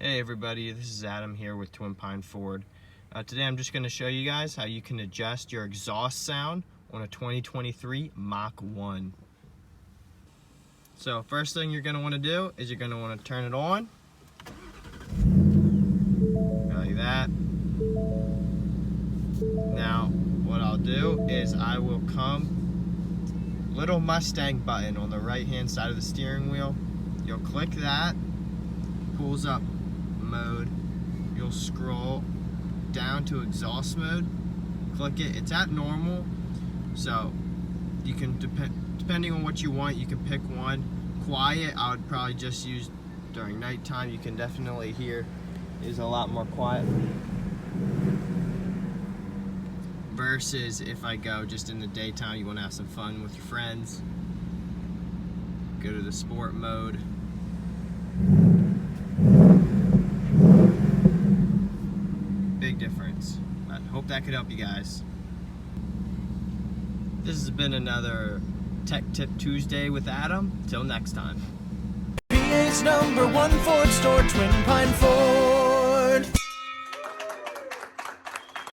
Hey everybody, this is Adam here with Twin Pine Ford. Today I'm just going to show you guys how you can adjust your exhaust sound on a 2023 Mach 1. So first thing you're going to want to do is you're going to want to turn it on. Like that. Now what I'll do is I will come little Mustang button on the right hand side of the steering wheel. You'll click that, pulls up mode, you'll scroll down to exhaust mode, click it, it's at normal, so you can depending on what you want, you can pick one. Quiet I would probably just use during nighttime. You can definitely hear is a lot more quiet versus if I go just in the daytime, you want to have some fun with your friends, go to the sport mode. Big difference. I hope that could help you guys. This has been another Tech Tip Tuesday with Adam. Till next time. PA's #1 Ford store, Twin Pine Ford.